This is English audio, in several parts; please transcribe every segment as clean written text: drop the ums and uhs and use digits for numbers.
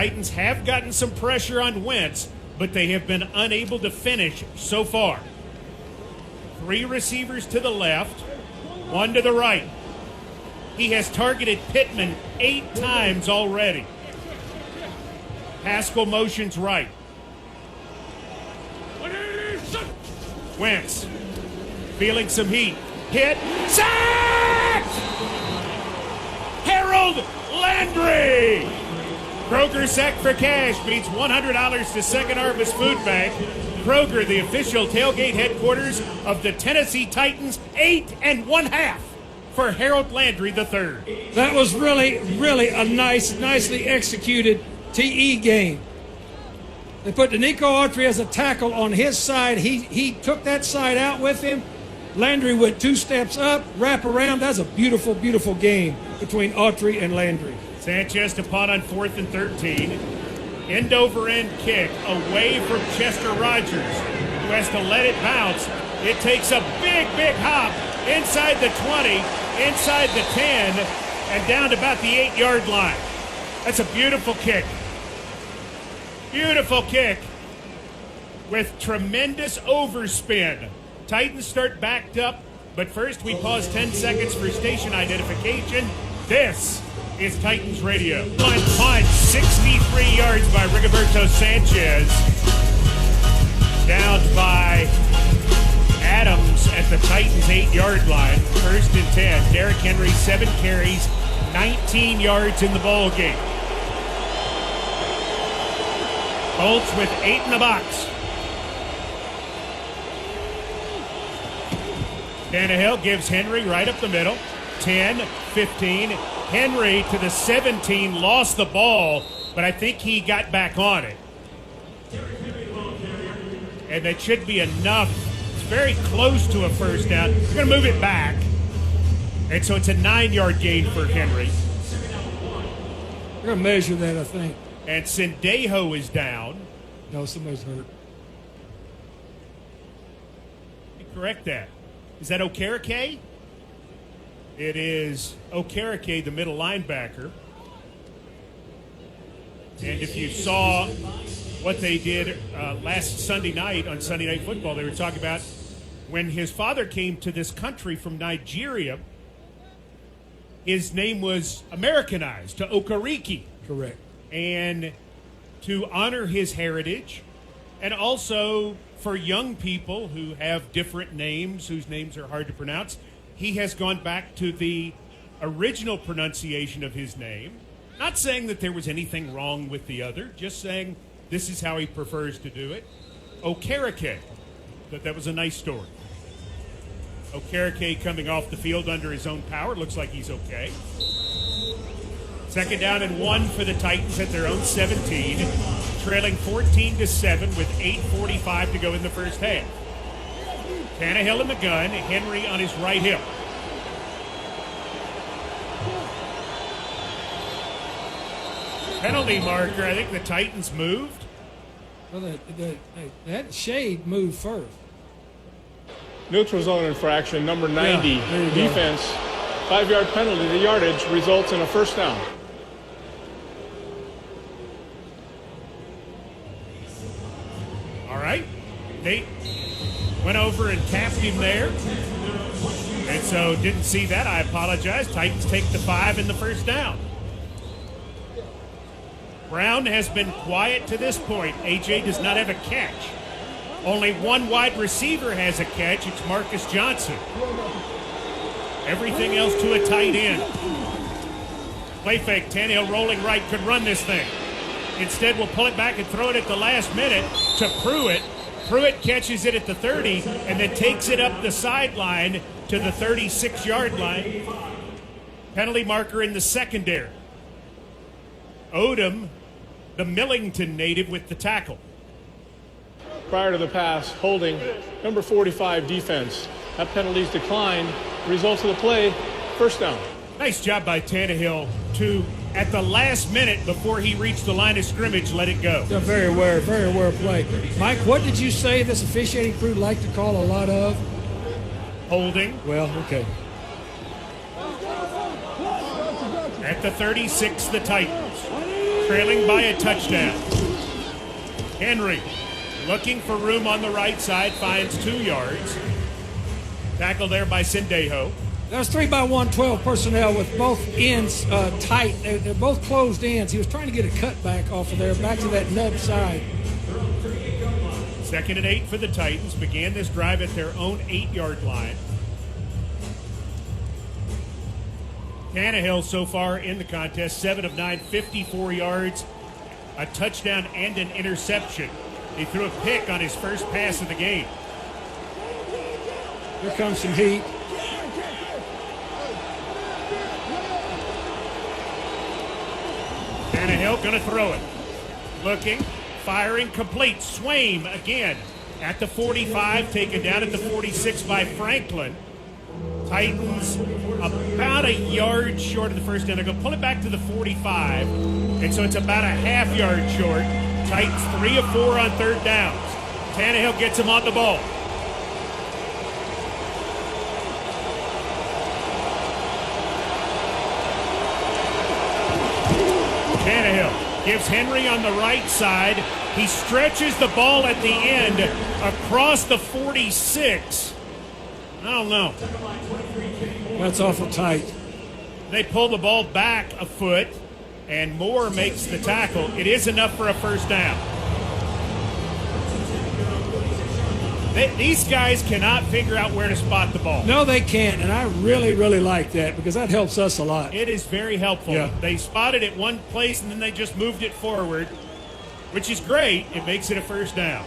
Titans have gotten some pressure on Wentz, but they have been unable to finish so far. 3 receivers to the left, 1 to the right. He has targeted Pittman 8 times already. Pascal motions right. Wentz feeling some heat. Hit. Sacked! Harold Landry! Kroger sacked for cash beats $100 to Second Harvest Food Bank. Kroger, the official tailgate headquarters of the Tennessee Titans, 8 1/2 for Harold Landry III. That was really a nicely executed TE game. They put Danico Autry as a tackle on his side. He took that side out with him. Landry went 2 steps up, wrap around. That's a beautiful, beautiful game between Autry and Landry. Sanchez to punt on 4th and 13. End over end kick away from Chester Rogers, who has to let it bounce. It takes a big hop inside the 20, inside the 10, and down to about the 8-yard line. That's a beautiful kick. Beautiful kick with tremendous overspin. Titans start backed up, but first we pause 10 seconds for station identification. This is Titans Radio. One punt, 63 yards by Rigoberto Sanchez. Down by Adams at the Titans' 8-yard line. 1st and 10. Derrick Henry, 7 carries, 19 yards in the ball game. Colts with 8 in the box. Tannehill gives Henry right up the middle. 10, 15. Henry to the 17, lost the ball, but I think he got back on it. And that should be enough. It's very close to a first down. We're going to move it back. And so it's a 9-yard gain for Henry. We're going to measure that, I think. And Sendejo is down. No, somebody's hurt. Correct that. Is that Okereke? It is Okereke, the middle linebacker. And if you saw what they did last Sunday night on Sunday Night Football, they were talking about when his father came to this country from Nigeria, his name was Americanized to Okereke. Correct. And to honor his heritage, and also for young people who have different names, whose names are hard to pronounce, he has gone back to the original pronunciation of his name. Not saying that there was anything wrong with the other, just saying this is how he prefers to do it. Okereke, that was a nice story. Okereke coming off the field under his own power. Looks like he's okay. 2nd down and 1 for the Titans at their own 17, trailing 14-7 with 8:45 to go in the first half. Tannehill in the gun, Henry on his right hip. Penalty marker, I think the Titans moved. Well, that shade moved first. Neutral zone infraction, number 90, defense. 5-yard penalty. The yardage results in a first down. All right. Nate went over and tapped him there. And so didn't see that. I apologize. Titans take the 5 in the first down. Brown has been quiet to this point. AJ does not have a catch. Only one wide receiver has a catch. It's Marcus Johnson. Everything else to a tight end. Play fake. Tannehill rolling right, could run this thing. Instead, we'll pull it back and throw it at the last minute to Pruitt. Pruitt catches it at the 30 and then takes it up the sideline to the 36-yard line. Penalty marker in the secondary. Odom, the Millington native, with the tackle. Prior to the pass, holding number 45 defense. That penalty's declined. Results of the play, first down. Nice job by Tannehill to, at the last minute before he reached the line of scrimmage, let it go. Yeah, very aware play. Mike, what did you say this officiating crew like to call a lot of? Holding. Well, okay. At the 36, the Titans. trailing by a touchdown. Henry looking for room on the right side, finds 2 yards. Tackle there by Sendejo. That's 3-by-112 personnel with both ends tight. They're both closed ends. He was trying to get a cutback off of there, back to that nub side. 2nd and 8 for the Titans. Began this drive at their own 8-yard line. Tannehill so far in the contest, 7 of 9, 54 yards, a touchdown and an interception. He threw a pick on his first pass of the game. Here comes some heat. Tannehill going to throw it. Looking, firing, complete. Swaim again at the 45, taken down at the 46 by Franklin. Titans about a yard short of the first down. They're going to pull it back to the 45, and so it's about a half yard short. Titans 3 of 4 on 3rd downs. Tannehill gets him on the ball. Tannehill gives Henry on the right side. He stretches the ball at the end across the 46. I don't know. That's awful tight. They pull the ball back a foot, and Moore makes the tackle. It is enough for a first down. These guys cannot figure out where to spot the ball. No, they can't, and I really, really like that because that helps us a lot. It is very helpful. Yeah. They spotted it one place, and then they just moved it forward, which is great. It makes it a first down.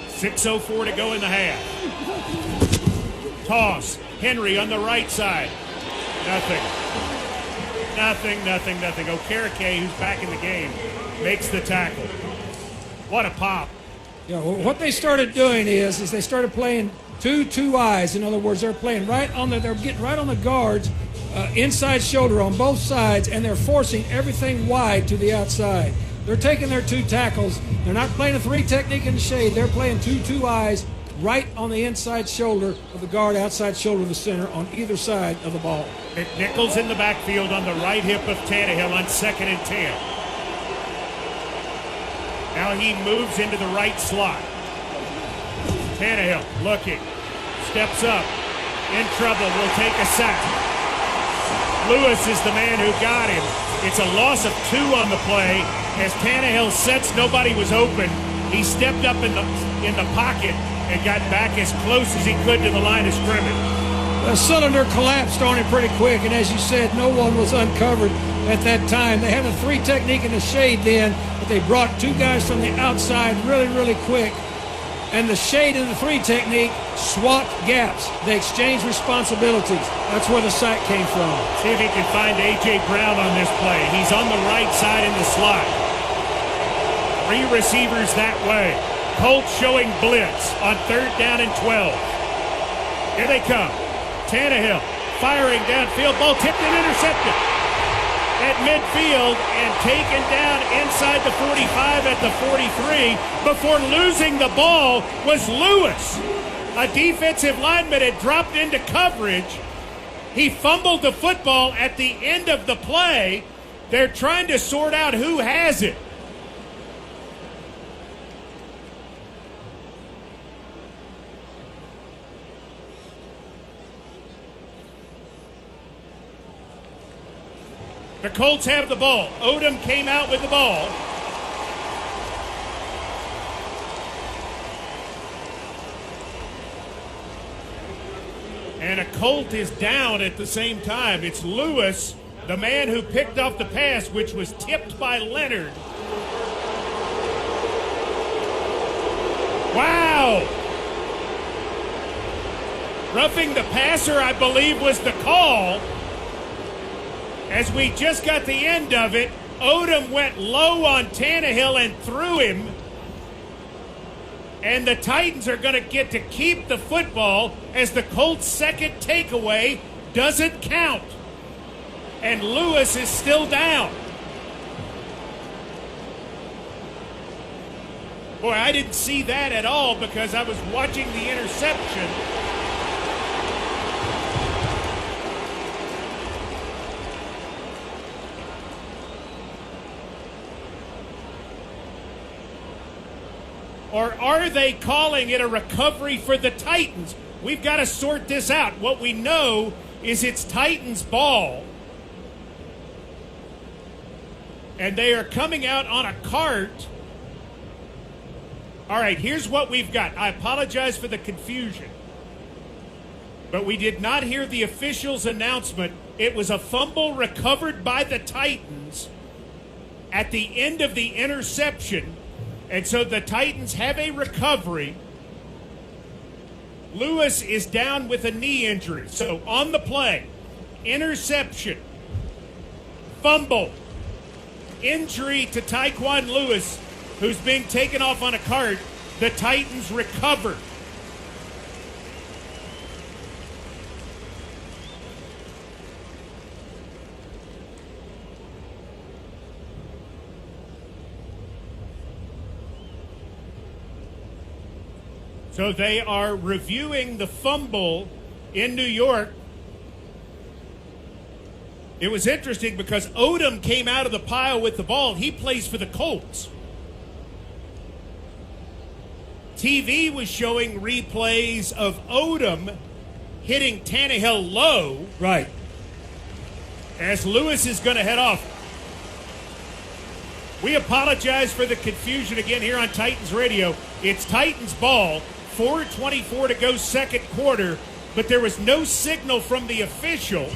6:04 to go in the half. Toss. Henry on the right side. Nothing. Okereke, who's back in the game, makes the tackle. What a pop. Yeah, well, what they started doing is they started playing two eyes. In other words, they're playing they're getting right on the guards, inside shoulder on both sides, and they're forcing everything wide to the outside. They're taking their 2 tackles. They're not playing a 3 technique in the shade. They're playing two eyes right on the inside shoulder of the guard, outside shoulder of the center on either side of the ball. McNichols in the backfield on the right hip of Tannehill on 2nd and 10. Now he moves into the right slot. Tannehill looking, steps up, in trouble, will take a sack. Lewis is the man who got him. It's a loss of 2 on the play. As Tannehill sets, nobody was open. He stepped up in the pocket and got back as close as he could to the line of scrimmage. The cylinder collapsed on him pretty quick, and as you said, no one was uncovered at that time. They had a 3 technique in the shade then, but they brought 2 guys from the outside really, really quick. And the shade and the 3 technique swapped gaps. They exchanged responsibilities. That's where the sack came from. See if he can find A.J. Brown on this play. He's on the right side in the slot. 3 receivers that way. Colts showing blitz on 3rd down and 12. Here they come. Tannehill firing downfield. Ball tipped and intercepted at midfield and taken down inside the 45 at the 43. Before losing the ball was Lewis. A defensive lineman had dropped into coverage. He fumbled the football at the end of the play. They're trying to sort out who has it. The Colts have the ball. Odom came out with the ball. And a Colt is down at the same time. It's Lewis, the man who picked off the pass, which was tipped by Leonard. Wow! Roughing the passer, I believe, was the call. As we just got the end of it, Odom went low on Tannehill and threw him. And the Titans are going to get to keep the football as the Colts' second takeaway doesn't count. And Lewis is still down. Boy, I didn't see that at all because I was watching the interception. Or are they calling it a recovery for the Titans? We've got to sort this out. What we know is it's Titans ball. And they are coming out on a cart. All right, here's what we've got. I apologize for the confusion. But we did not hear the official's announcement. It was a fumble recovered by the Titans at the end of the interception. And so the Titans have a recovery. Lewis is down with a knee injury. So on the play, interception, fumble, injury to Tyquan Lewis, who's being taken off on a cart. The Titans recover. So they are reviewing the fumble in New York. It was interesting because Odom came out of the pile with the ball. He plays for the Colts. TV was showing replays of Odom hitting Tannehill low. Right. As Lewis is going to head off. We apologize for the confusion again here on Titans Radio. It's Titans ball. 4:24 to go second quarter, but there was no signal from the official.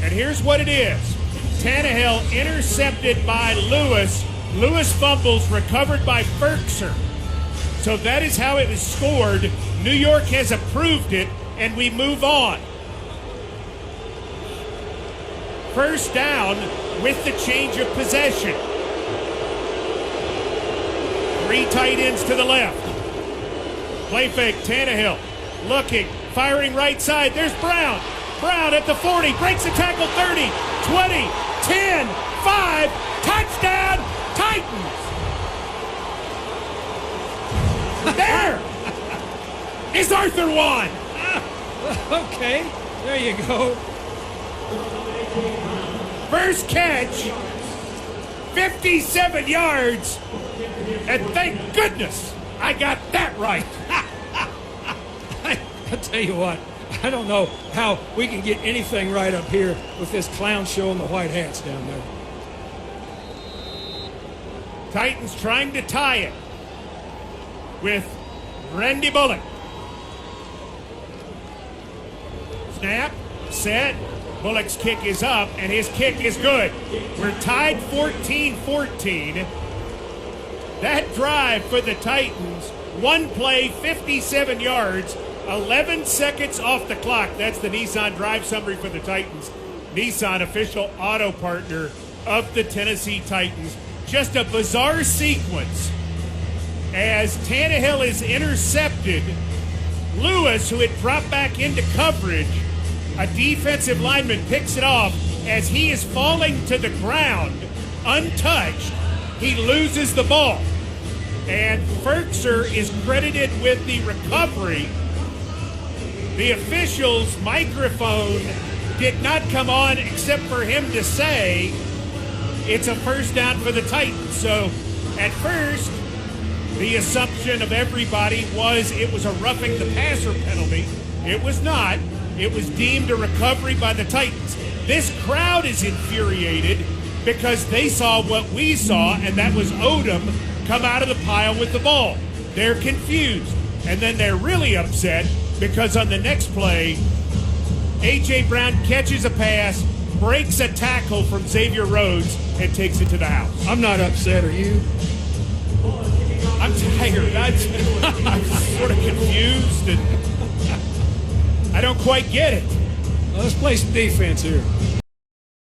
And here's what it is. Tannehill intercepted by Lewis. Lewis fumbles, recovered by Ferkser. So that is how it was scored. New York has approved it, and we move on. First down with the change of possession. 3 tight ends to the left. Play fake, Tannehill looking, firing right side. There's Brown. Brown at the 40, breaks the tackle, 30, 20, 10, 5, touchdown, Titans. There is Arthur Wan. Okay, there you go. First catch, 57 yards, and thank goodness I got that right. I tell you what, I don't know how we can get anything right up here with this clown show and the white hats down there. Titans trying to tie it with Randy Bullock. Snap, set. Bullock's kick is up, and his kick is good. We're tied 14-14. That drive for the Titans, one play, 57 yards, 11 seconds off the clock. That's the Nissan drive summary for the Titans. Nissan, official auto partner of the Tennessee Titans. Just a bizarre sequence as Tannehill is intercepted. Lewis, who had dropped back into coverage, a defensive lineman picks it off as he is falling to the ground, untouched. He loses the ball. And Ferkser is credited with the recovery. The official's microphone did not come on except for him to say it's a first down for the Titans. So at first, the assumption of everybody was it was a roughing the passer penalty. It was not. It was deemed a recovery by the Titans. This crowd is infuriated because they saw what we saw, and that was Odom come out of the pile with the ball. They're confused. And then they're really upset because on the next play, A.J. Brown catches a pass, breaks a tackle from Xavier Rhodes, and takes it to the house. I'm not upset, are you? I'm tired. I'm sort of confused, and I don't quite get it. Well, let's play some defense here.